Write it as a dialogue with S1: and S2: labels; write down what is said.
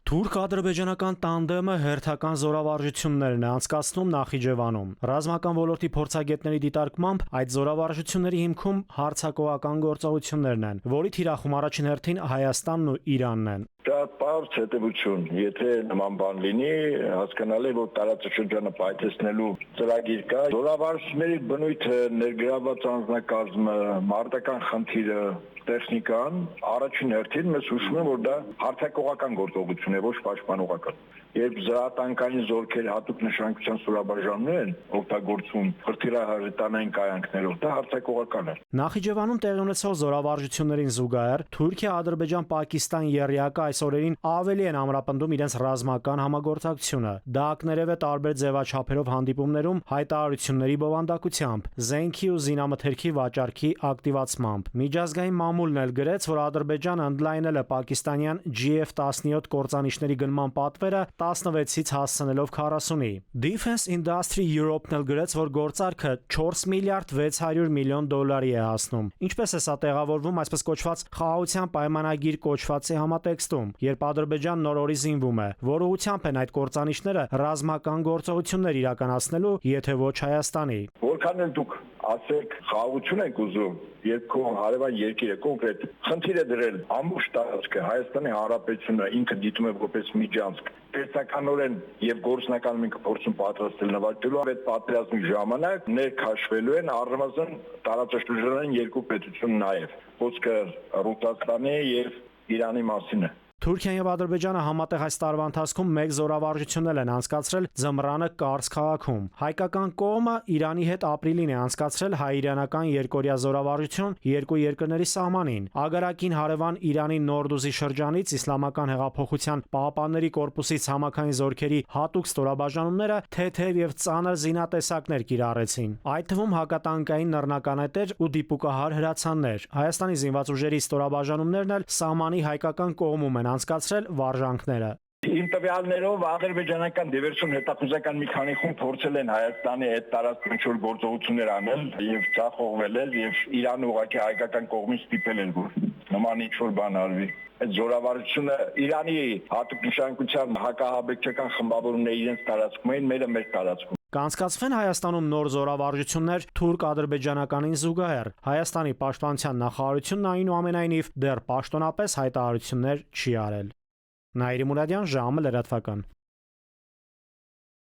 S1: Թուրք-ադրբեջանական տանդեմը հերթական զորավարժություններն է անցկացնում Նախիջևանում։ Ռազմական ոլորտի փորձագետների դիտարկմամբ այդ զորավարժությունների հիմքում հարձակողական գործողություններն են, որի թիրախում առաջին հերթին Հայաստանն ու Իրանն են։
S2: Դա պարզ հետևություն, եթե նման բան լինի, հասկանալի է, որ տարածաշրջանը պայթեցնելու ծրագիր կա։ Զորավարժությունների բնույթը, ներգրավված անձնակազմը, մարտական խնդիրը, տեխնիկան առաջին հերթին մեզ հուշում է, որ դա հարձակողական գործողություն է, ոչ պաշտպանողական։ Երբ զրահատանկային զորքեր հատուկ նշանակության ստորաբաժանումներ են օգտագործում հրթիռահրետանային կայանքներով, դա հարձակողական է։
S1: Նախիջևանում տեղի ունեցող զորավարժություններին զուգահեռ Թուրքիա-Ադրբեջան-Պակիստան եռյակը այս օրերին ավելի են ամրապնդում իրենց ռազմական համագործակցությունը։ Դա ակներև է տարբեր ձևաչափերով հանդիպումներում հայտարարությունների բովանդակությամբ, զենքի ու զինամթերքի վաճառքի ակտիվացմամբ։ Միջազգային մամուլն էլ գրեց, որ Ադրբեջանը ընդլայնել է պակիստանյան GF-17 կործանիչների գնման պատվերը 16-ից հասցնելով 40-ի։ Defense Industry Europe-ն էլ գրեց, որ գործարքը 4 միլիարդ 600 միլիոն դոլարի է հասնում։ Ինչպես է սա տեղավորվում այսպես կոչված խաղաղության պայմանագիր կոչվածի համատեքստում, երբ Ադրբեջանն նոր-օրի զինվում է, որ ուղղությամբ են այդ կործանիչները ռազմական գործողություններ իրականացնելու, եթե ոչ Հայաստանի։
S2: Որքան էլ դուք ասեք խաղաղություն եք ուզում, երբ քո հարևան երկիրը կոնկրետ խնդիր է դրել ամբողջ տարածքը, Հայաստանի Հանրապետությունը ինքը դիտում է որպես միջանցք, տեսականորեն եւ գործնականորեն փորձում պատրաստել նվաճելու այդ պատերազմի ժամանակ ներքաշվելու են առնվազն տարածաշրջանային երկու պետություն նաեւ, խոսքը Ռուսաստանի եւ Իրանի մասին է։
S1: Թուրքիան եւ Ադրբեջանը համատեղ այս տարվա ընթացքում մեկ զորավարժություն են անցկացրել ձմռանը Կարս քաղաքում։ Հայկական կողմը Իրանի հետ ապրիլին է անցկացրել հայ-իրանական երկօրյա զորավարժություն երկու երկրների սահմանին։ Ագարակին հարևան Իրանի Նորդուզի շրջանից Իսլամական հեղափոխության պահապանների կորպուսի ցամաքային զորքերի հատուկ ստորաբաժանումները թեթև եւ ծանր զինատեսակներ կիրառեցին։ Այդ թվում հակատանկային նռնականետեր ու դիպուկահար հրացաններ։ Հայաստանի զինված ուժերի ստորաբաժանումներն էլ սահմանի հայկական կողմում են անցկացրել վարժանքները։
S2: Իմ տվյալներով ադրբեջանական դիվերսիոն հետախուզական մի քանի խումբ փորձել են Հայաստանի հետ տարածքում ինչ-որ գործողություններ անել եւ ցախողվել են եւ Իրանը ուղղակի հայկական կողմից ստիպել են, որ նման ինչ-որ բան արվի։ Այդ զորավարժությունը Իրանի հատուկ նշանակության հակահաբեկչական խմբավորումները իրենց տարածքում են, մերը մեր տարածքում։
S1: Կանցկացվեն Հայաստանում նոր զորավարժություններ թուրք-ադրբեջանականին զուգահեռ։ Հայաստանի պաշտպանության նախարարությունն այնուամենայնիվ դեռ պաշտոնապես հայտարարություններ չի արել։ Նաիրի Մուրադյան, ժամը լրատվական։